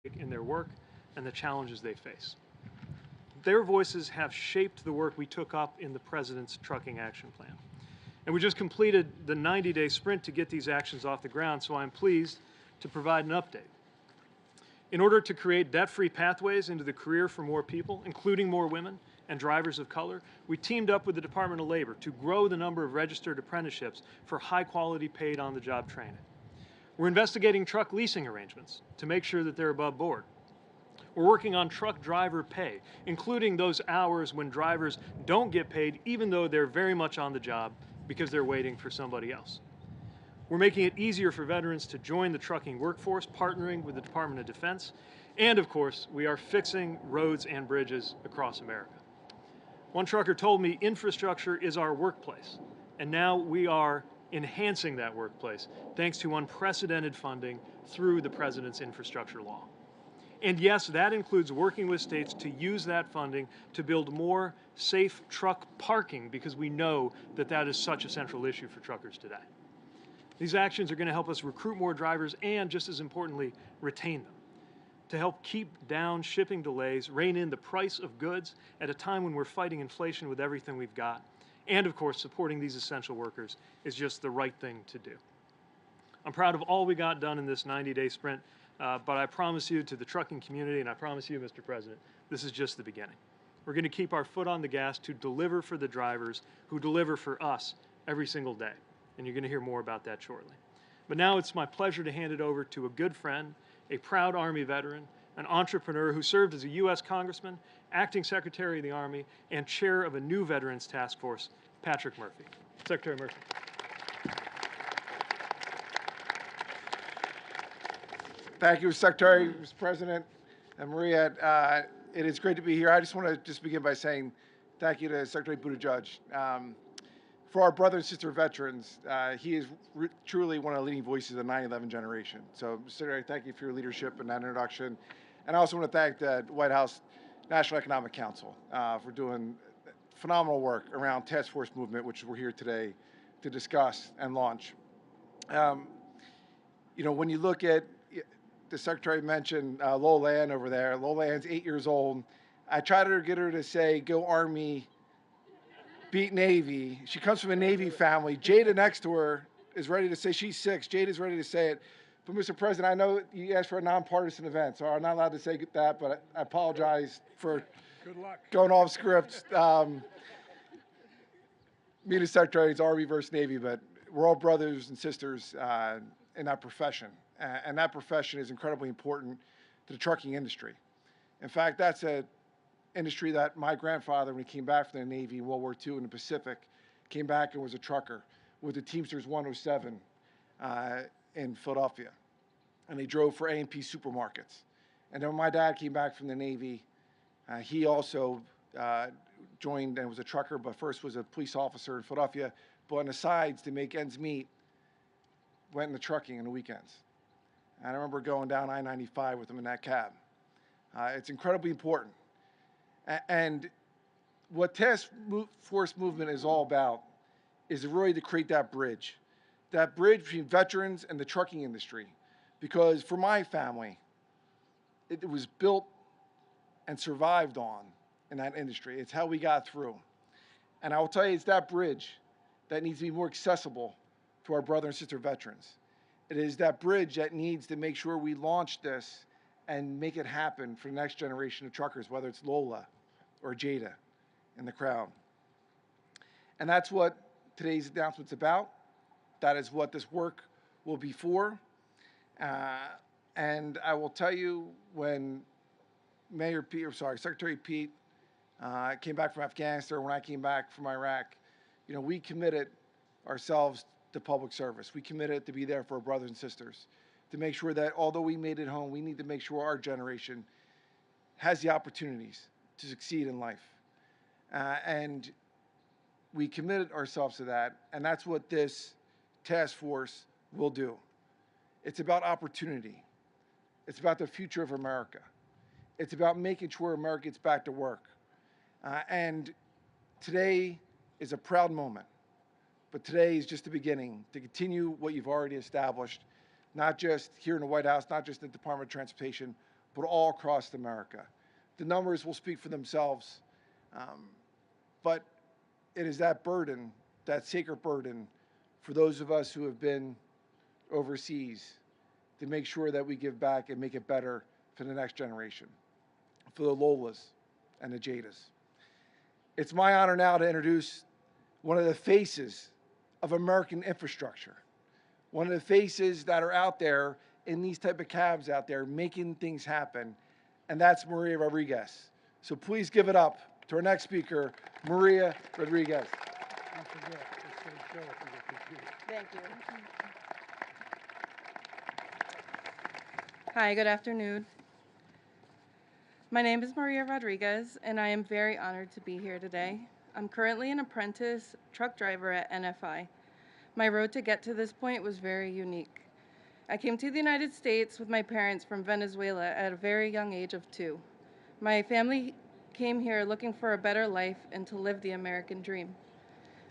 in their work and the challenges they face. Their voices have shaped the work we took up in the President's Trucking Action Plan. And we just completed the 90-day sprint to get these actions off the ground, so I'm pleased to provide an update. In order to create debt-free pathways into the career for more people, including more women and drivers of color, we teamed up with the Department of Labor to grow the number of registered apprenticeships for high-quality paid on-the-job training. We're investigating truck leasing arrangements to make sure that they're above board. We're working on truck driver pay, including those hours when drivers don't get paid even though they're very much on the job because they're waiting for somebody else. We're making it easier for veterans to join the trucking workforce, partnering with the Department of Defense. And of course, we are fixing roads and bridges across America. One trucker told me infrastructure is our workplace, and now we are enhancing that workplace thanks to unprecedented funding through the President's infrastructure law. And yes, that includes working with states to use that funding to build more safe truck parking because we know that that is such a central issue for truckers today. These actions are going to help us recruit more drivers and, just as importantly, retain them. To help keep down shipping delays, rein in the price of goods at a time when we're fighting inflation with everything we've got, and of course, supporting these essential workers is just the right thing to do. I'm proud of all we got done in this 90-day sprint, but I promise you to the trucking community, and I promise you, Mr. President, this is just the beginning. We're going to keep our foot on the gas to deliver for the drivers who deliver for us every single day. And you're going to hear more about that shortly. But now it's my pleasure to hand it over to a good friend, a proud Army veteran, an entrepreneur who served as a U.S. Congressman, Acting Secretary of the Army, and chair of a new Veterans Task Force, Patrick Murphy. Secretary Murphy. Thank you, Secretary, Mr. President, and Maria. It is great to be here. I just want to begin by saying thank you to Secretary Buttigieg. For our brother and sister veterans, he is truly one of the leading voices of the 9/11 generation. So, Secretary, thank you for your leadership and that introduction. And I also want to thank the White House National Economic Council for doing phenomenal work around task force movement, which we're here today to discuss and launch. When you look at, the Secretary mentioned Lola Ann over there. Lola Ann's 8 years old. I tried to get her to say, "Go Army, beat Navy." She comes from a Navy family. Jada next to her is ready to say, she's 6. Jada's ready to say it. But Mr. President, I know you asked for a nonpartisan event, so I'm not allowed to say that, but I apologize for going off script. Me and the Secretary, it's Army versus Navy, but we're all brothers and sisters in that profession. And that profession is incredibly important to the trucking industry. In fact, that's an industry that my grandfather, when he came back from the Navy in World War II in the Pacific, came back and was a trucker with the Teamsters 107 in Philadelphia. And they drove for A&P supermarkets. And then when my dad came back from the Navy, he also joined and was a trucker, but first was a police officer in Philadelphia. But on the sides, to make ends meet, went into trucking on the weekends. And I remember going down I-95 with him in that cab. It's incredibly important. And what task force movement is all about is really to create that bridge between veterans and the trucking industry. Because for my family, it was built and survived on in that industry. It's how we got through. And I will tell you, it's that bridge that needs to be more accessible to our brother and sister veterans. It is that bridge that needs to make sure we launch this and make it happen for the next generation of truckers, whether it's Lola or Jada in the crowd. And that's what today's announcement's about. That is what this work will be for. And I will tell you, when Secretary Pete came back from Afghanistan, when I came back from Iraq, we committed ourselves to public service. We committed to be there for our brothers and sisters, to make sure that although we made it home, we need to make sure our generation has the opportunities to succeed in life. And we committed ourselves to that, and that's what this task force will do. It's about opportunity. It's about the future of America. It's about making sure America gets back to work. And today is a proud moment. But today is just the beginning to continue what you've already established, not just here in the White House, not just in the Department of Transportation, but all across America. The numbers will speak for themselves, but it is that burden, that sacred burden, for those of us who have been overseas to make sure that we give back and make it better for the next generation, for the Lolas and the Jadas. It's my honor now to introduce one of the faces of American infrastructure, one of the faces that are out there in these type of cabs out there making things happen, and that's Maria Rodriguez. So please give it up to our next speaker, Maria Rodriguez. Thank you. Hi, good afternoon. My name is Maria Rodriguez, and I am very honored to be here today. I'm currently an apprentice truck driver at NFI. My road to get to this point was very unique. I came to the United States with my parents from Venezuela at a very young age of 2. My family came here looking for a better life and to live the American dream.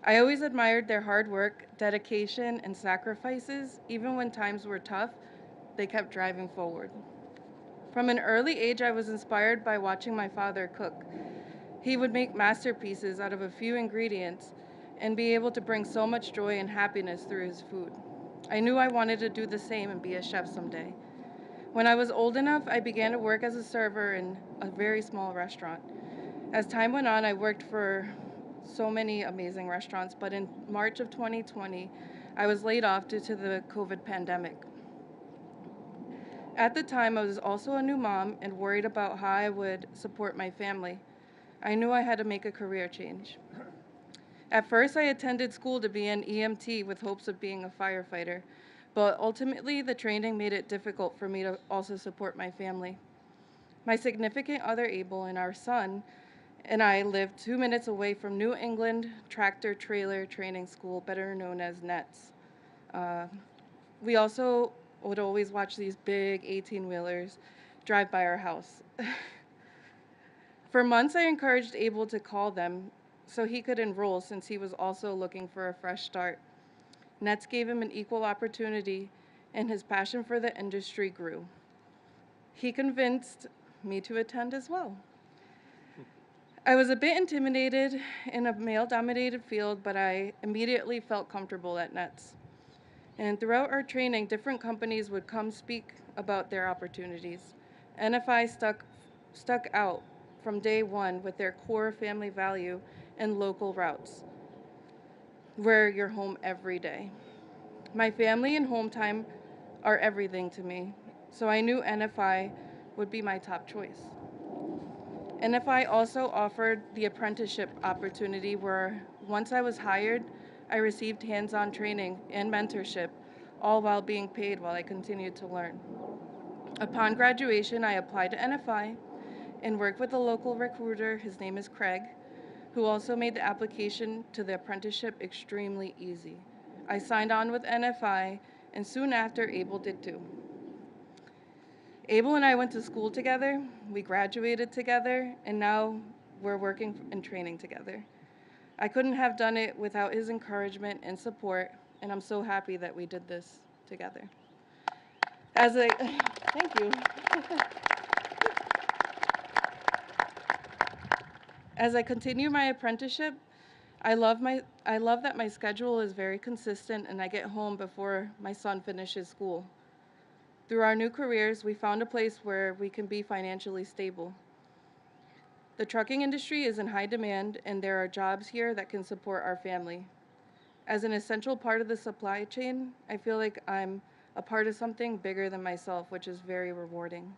I always admired their hard work, dedication, and sacrifices. Even when times were tough, they kept driving forward. From an early age, I was inspired by watching my father cook. He would make masterpieces out of a few ingredients and be able to bring so much joy and happiness through his food. I knew I wanted to do the same and be a chef someday. When I was old enough, I began to work as a server in a very small restaurant. As time went on, I worked for so many amazing restaurants, but in March of 2020, I was laid off due to the COVID pandemic. At the time, I was also a new mom and worried about how I would support my family. I knew I had to make a career change. At first, I attended school to be an EMT with hopes of being a firefighter, but ultimately, the training made it difficult for me to also support my family. My significant other, Abel, and our son and I lived 2 minutes away from New England Tractor Trailer Training School, better known as NETS. We also would always watch these big 18-wheelers drive by our house. For months, I encouraged Abel to call them so he could enroll, since he was also looking for a fresh start. NETS gave him an equal opportunity, and his passion for the industry grew. He convinced me to attend as well. I was a bit intimidated in a male-dominated field, but I immediately felt comfortable at NETS. And throughout our training, different companies would come speak about their opportunities. NFI stuck out from day one with their core family value and local routes, where you're home every day. My family and home time are everything to me, so I knew NFI would be my top choice. NFI also offered the apprenticeship opportunity where once I was hired, I received hands-on training and mentorship, all while being paid while I continued to learn. Upon graduation, I applied to NFI and worked with a local recruiter, his name is Craig, who also made the application to the apprenticeship extremely easy. I signed on with NFI, and soon after, Abel did too. Abel and I went to school together, we graduated together, and now we're working and training together. I couldn't have done it without his encouragement and support, and I'm so happy that we did this together. Thank you. As I continue my apprenticeship, I love that my schedule is very consistent and I get home before my son finishes school. Through our new careers, we found a place where we can be financially stable. The trucking industry is in high demand, and there are jobs here that can support our family. As an essential part of the supply chain, I feel like I'm a part of something bigger than myself, which is very rewarding.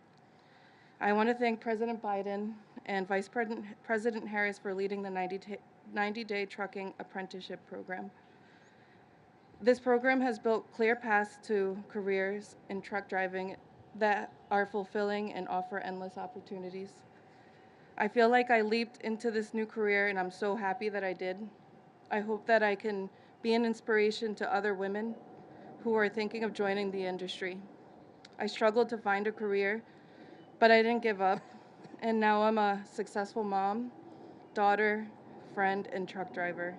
I want to thank President Biden and Vice President Harris for leading the 90-day trucking apprenticeship program. This program has built clear paths to careers in truck driving that are fulfilling and offer endless opportunities. I feel like I leaped into this new career, and I'm so happy that I did. I hope that I can be an inspiration to other women who are thinking of joining the industry. I struggled to find a career, but I didn't give up, and now I'm a successful mom, daughter, friend, and truck driver.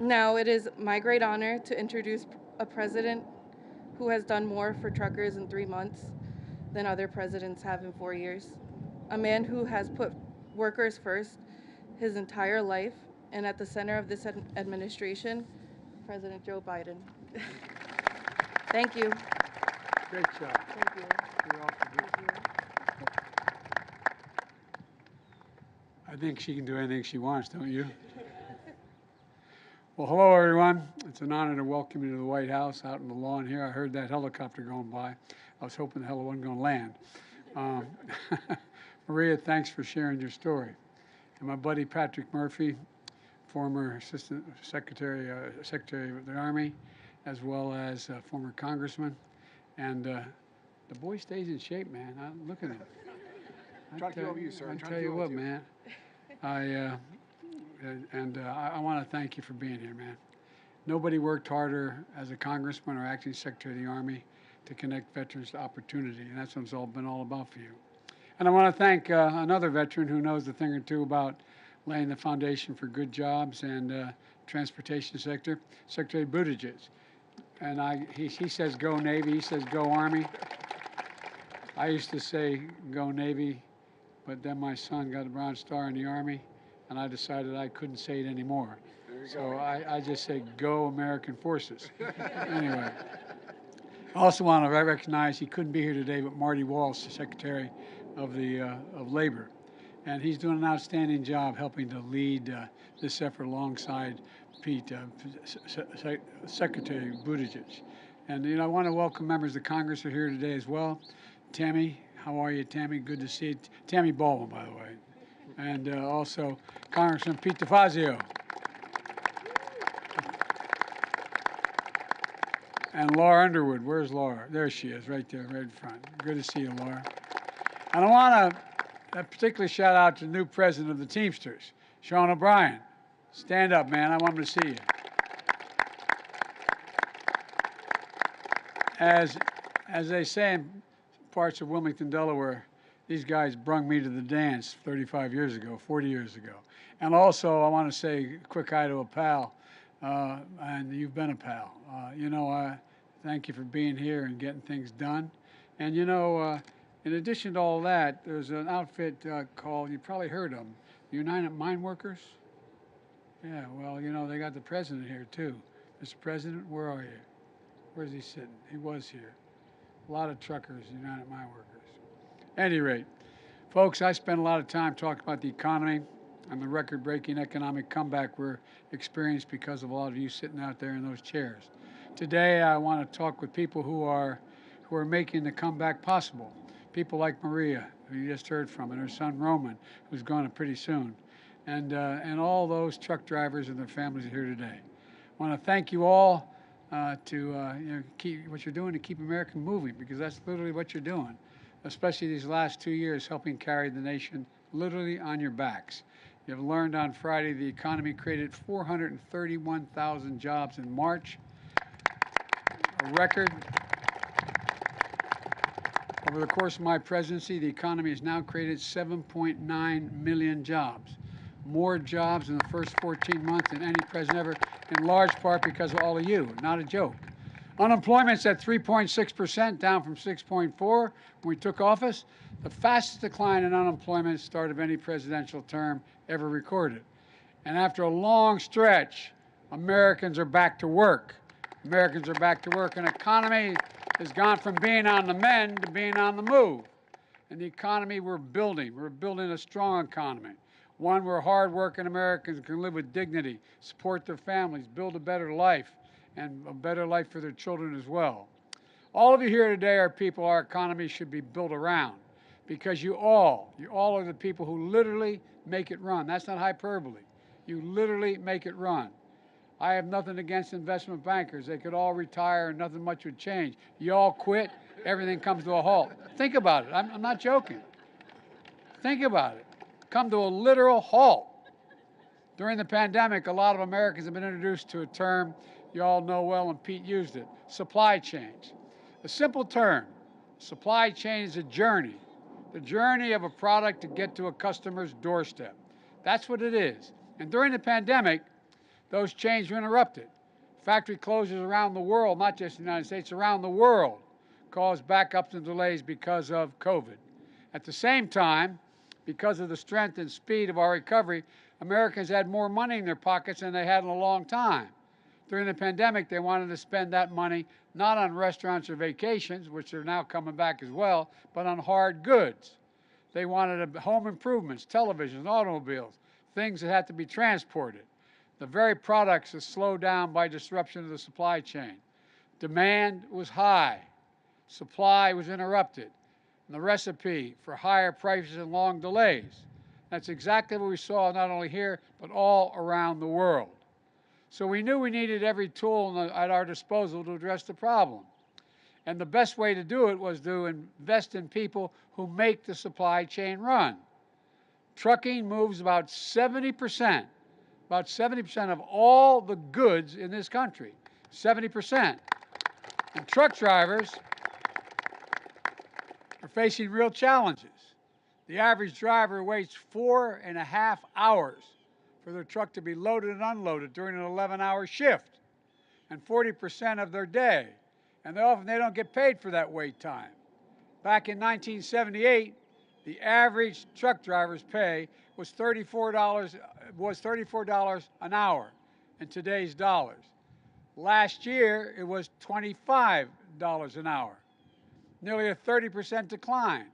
Now it is my great honor to introduce a president who has done more for truckers in 3 months than other presidents have in 4 years. A man who has put workers first his entire life and at the center of this administration, President Joe Biden. Thank you. Great job. Thank you. You're awfully good. I think she can do anything she wants, don't you? Well, hello, everyone. It's an honor to welcome you to the White House out on the lawn here. I heard that helicopter going by. I was hoping the hell it wasn't going to land. Maria, thanks for sharing your story. And my buddy Patrick Murphy, former Assistant Secretary of the Army, as well as former Congressman. And the boy stays in shape, man. Look at him. Trying to keep up with you, sir. I tell you what, man. I want to thank you for being here, man. Nobody worked harder as a congressman or acting secretary of the Army to connect veterans to opportunity, and that's what it's all been all about for you. And I want to thank another veteran who knows a thing or two about laying the foundation for good jobs and transportation sector, Secretary Buttigieg. And he says go Navy, he says go Army. I used to say go Navy, but then my son got a Bronze Star in the Army, and I decided I couldn't say it anymore. So I just say go American Forces. Anyway, I also want to recognize he couldn't be here today, but Marty Walsh, the Secretary of Labor, and he's doing an outstanding job helping to lead this effort alongside Pete, Secretary Buttigieg. And I want to welcome members of Congress who are here today as well. Tammy, how are you, Tammy? Good to see you. Tammy Baldwin, by the way. And also Congressman Pete DeFazio. And Laura Underwood. Where's Laura? There she is, right there, right in front. Good to see you, Laura. And I want to particularly shout out to the new president of the Teamsters, Sean O'Brien. Stand up, man. I want him to see you. As they say in parts of Wilmington, Delaware, these guys brung me to the dance 35 years ago, 40 years ago. And also, I want to say a quick hi to a pal, and you've been a pal. Thank you for being here and getting things done. And in addition to all that, there's an outfit called, you probably heard of them, United Mine Workers. Yeah, well, they got the president here too. Mr. President, where are you? Where's he sitting? He was here. A lot of truckers, United Mine Workers. At any rate, folks, I spent a lot of time talking about the economy and the record-breaking economic comeback we're experiencing because of a lot of you sitting out there in those chairs. Today, I want to talk with people who are making the comeback possible. People like Maria, who you just heard from, and her son Roman, who's going pretty soon, and all those truck drivers and their families are here today. I want to thank you all to keep what you're doing to keep America moving, because that's literally what you're doing, especially these last 2 years, helping carry the nation literally on your backs. You've learned on Friday the economy created 431,000 jobs in March, a record. Over the course of my presidency, the economy has now created 7.9 million jobs. More jobs in the first 14 months than any president ever, in large part because of all of you. Not a joke. Unemployment's at 3.6%, down from 6.4% when we took office. The fastest decline in unemployment start of any presidential term ever recorded. And after a long stretch, Americans are back to work. Americans are back to work. An economy has gone from being on the mend to being on the move. And the economy we're building a strong economy. One where hard-working Americans can live with dignity, support their families, build a better life, and a better life for their children as well. All of you here today are people our economy should be built around, because you all are the people who literally make it run. That's not hyperbole. You literally make it run. I have nothing against investment bankers. They could all retire and nothing much would change. You all quit, everything comes to a halt. Think about it. I'm not joking. Think about it. Come to a literal halt. During the pandemic, a lot of Americans have been introduced to a term you all know well, and Pete used it, supply chains. A simple term. Supply chain is a journey, the journey of a product to get to a customer's doorstep. That's what it is. And during the pandemic, Those chains were interrupted. Factory closures around the world, not just the United States, around the world, caused backups and delays because of COVID. At the same time, because of the strength and speed of our recovery, Americans had more money in their pockets than they had in a long time. During the pandemic, they wanted to spend that money not on restaurants or vacations, which are now coming back as well, but on hard goods. They wanted home improvements, televisions, automobiles, things that had to be transported. The very products that slowed down by disruption of the supply chain. Demand was high. Supply was interrupted. And the recipe for higher prices and long delays. That's exactly what we saw not only here, but all around the world. So we knew we needed every tool at our disposal to address the problem. And the best way to do it was to invest in people who make the supply chain run. Trucking moves about 70% of all the goods in this country, 70%. And truck drivers are facing real challenges. The average driver waits 4.5 hours for their truck to be loaded and unloaded during an 11-hour shift, and 40% of their day. And they don't get paid for that wait time. Back in 1978, the average truck driver's pay was $34 an hour in today's dollars. Last year, it was $25 an hour, nearly a 30% decline.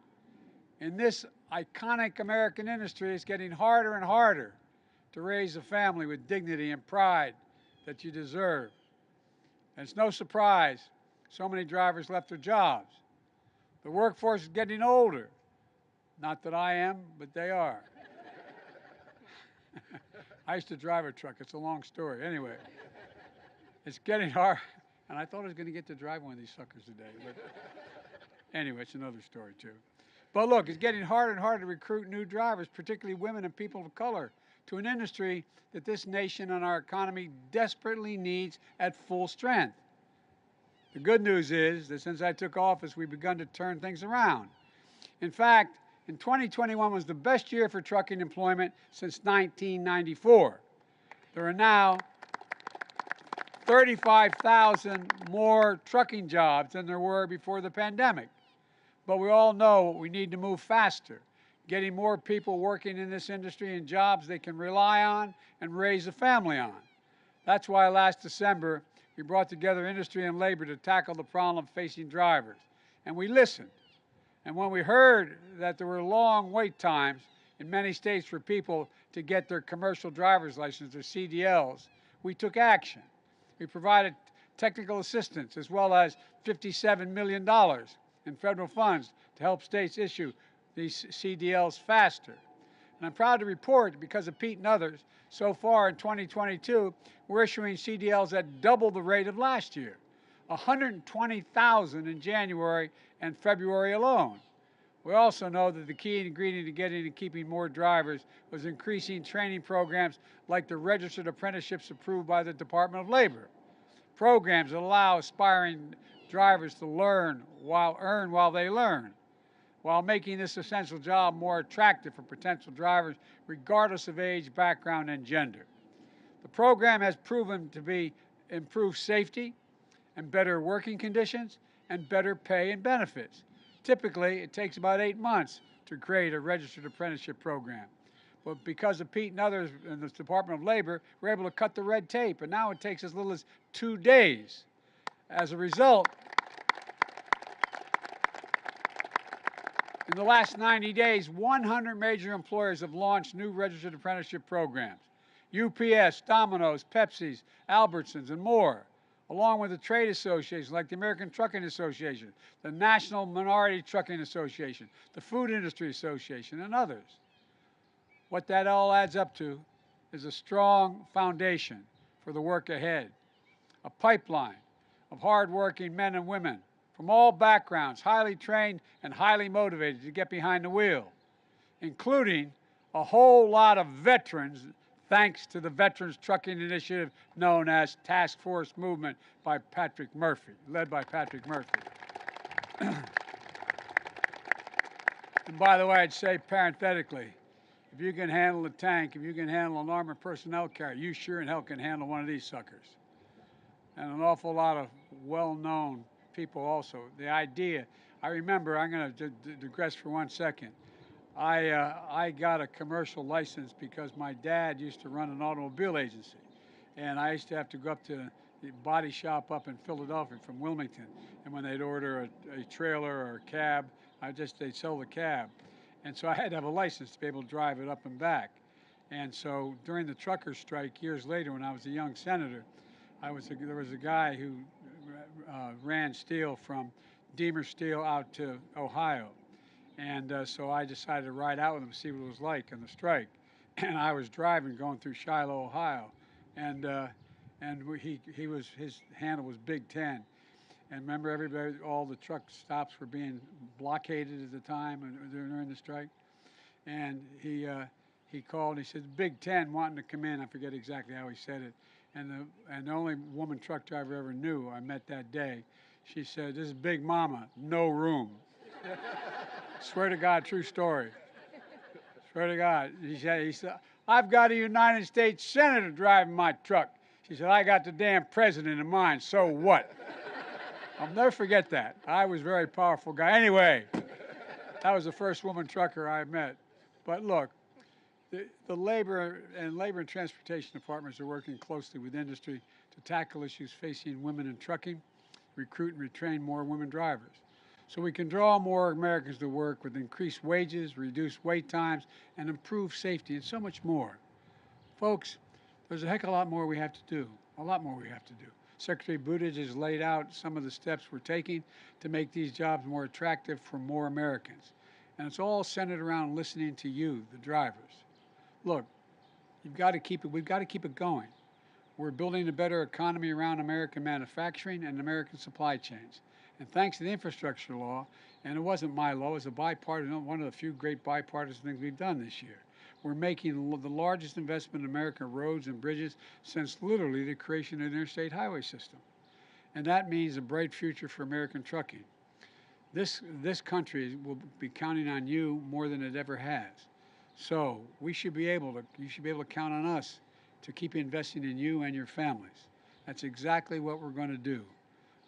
In this iconic American industry, it's getting harder and harder to raise a family with dignity and pride that you deserve. And it's no surprise so many drivers left their jobs. The workforce is getting older. Not that I am, but they are. I used to drive a truck. It's a long story. Anyway, it's getting hard. And I thought I was going to get to drive one of these suckers today. But anyway, it's another story, too. But look, it's getting harder and harder to recruit new drivers, particularly women and people of color, to an industry that this nation and our economy desperately needs at full strength. The good news is that since I took office, we've begun to turn things around. In fact, in 2021 was the best year for trucking employment since 1994. There are now 35,000 more trucking jobs than there were before the pandemic. But we all know we need to move faster, getting more people working in this industry in jobs they can rely on and raise a family on. That's why last December, we brought together industry and labor to tackle the problem facing drivers. And we listened. And when we heard that there were long wait times in many states for people to get their commercial driver's license, their CDLs, we took action. We provided technical assistance as well as $57 million in federal funds to help states issue these CDLs faster. And I'm proud to report, because of Pete and others, so far in 2022, we're issuing CDLs at double the rate of last year, 120,000 in January and February alone. We also know that the key ingredient to getting and keeping more drivers was increasing training programs like the registered apprenticeships approved by the Department of Labor. Programs that allow aspiring drivers to earn while they learn, while making this essential job more attractive for potential drivers regardless of age, background, and gender. The program has proven to be improved safety and better working conditions and better pay and benefits. Typically, it takes about 8 months to create a registered apprenticeship program. But because of Pete and others in the Department of Labor, we're able to cut the red tape, and now it takes as little as 2 days. As a result, in the last 90 days, 100 major employers have launched new registered apprenticeship programs. UPS, Domino's, Pepsi's, Albertsons, and more, along with the trade associations like the American Trucking Association, the National Minority Trucking Association, the Food Industry Association, and others. What that all adds up to is a strong foundation for the work ahead, a pipeline of hardworking men and women from all backgrounds, highly trained and highly motivated to get behind the wheel, including a whole lot of veterans, thanks to the Veterans Trucking Initiative known as Task Force Movement by Patrick Murphy, led by Patrick Murphy. And by the way, I'd say parenthetically, if If you can handle a tank, if you can handle an armored personnel carrier, you sure in hell can handle one of these suckers. And an awful lot of well-known people also. The idea, I remember, I'm going to digress for 1 second. I got a commercial license because my dad used to run an automobile agency. And I used to have to go up to the body shop up in Philadelphia from Wilmington. And when they'd order a trailer or a cab, they'd sell the cab. And so I had to have a license to be able to drive it up and back. And so during the trucker strike years later, when I was a young senator, there was a guy who ran steel from Deemer Steel out to Ohio. And so I decided to ride out with him, see what it was like on the strike. And I was driving, going through Shiloh, Ohio. And his handle was Big 10. And remember, everybody, all the truck stops were being blockaded at the time during the strike. And he called and he said, Big 10 wanting to come in. I forget exactly how he said it. And the only woman truck driver I ever knew I met that day, she said, this is Big Mama, no room. Swear to God, true story. Swear to God. He said, I've got a United States Senator driving my truck. She said, I got the damn president in mind, so what? I'll never forget that. I was a very powerful guy. Anyway, that was the first woman trucker I met. But look, the labor and transportation departments are working closely with industry to tackle issues facing women in trucking, recruit and retrain more women drivers. So we can draw more Americans to work with increased wages, reduced wait times, and improved safety, and so much more. Folks, there's a heck of a lot more we have to do, a lot more we have to do. Secretary Buttigieg has laid out some of the steps we're taking to make these jobs more attractive for more Americans. And it's all centered around listening to you, the drivers. Look, we've got to keep it going. We're building a better economy around American manufacturing and American supply chains. And thanks to the infrastructure law, and it wasn't my law, it was a bipartisan, one of the few great bipartisan things we've done this year. We're making the largest investment in American roads and bridges since literally the creation of the interstate highway system. And that means a bright future for American trucking. This country will be counting on you more than it ever has. So you should be able to count on us to keep investing in you and your families. That's exactly what we're going to do.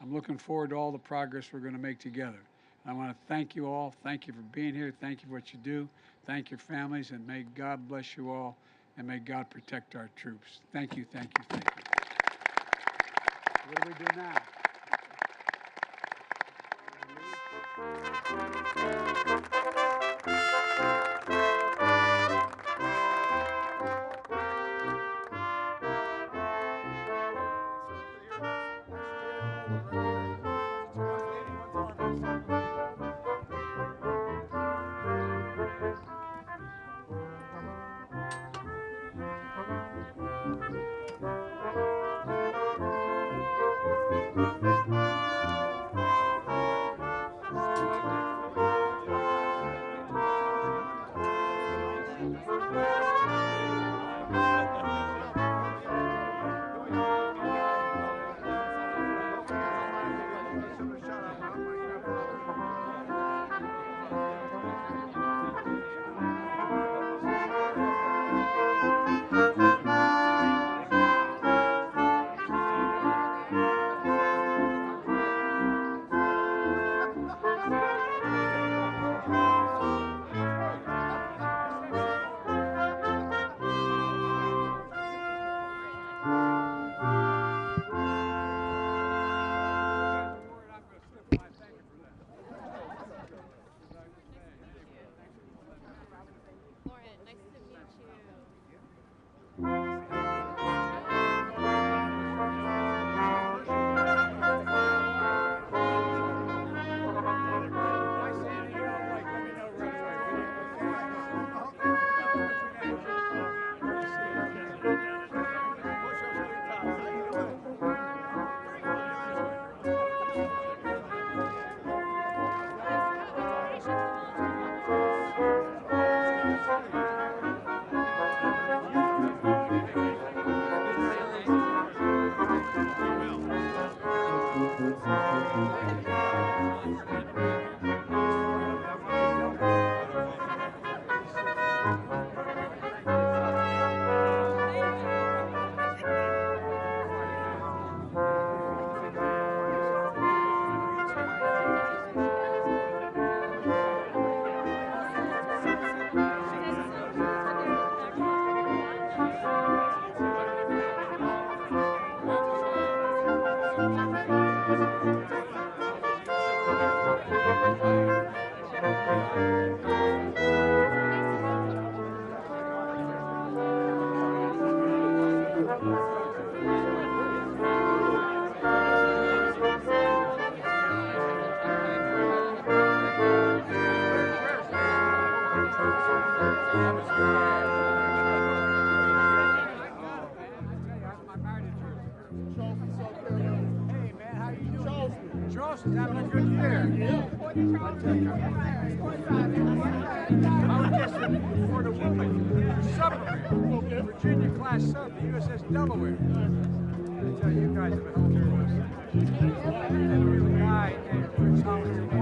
I'm looking forward to all the progress we're going to make together. I want to thank you all. Thank you for being here. Thank you for what you do. Thank your families, and may God bless you all, and may God protect our troops. Thank you, thank you, thank you. What do we do now? Charleston's having a good year. I was just for the woman submarine, Virginia-class sub, the USS Delaware. I tell you guys have a hell of a there was a guy named Thomas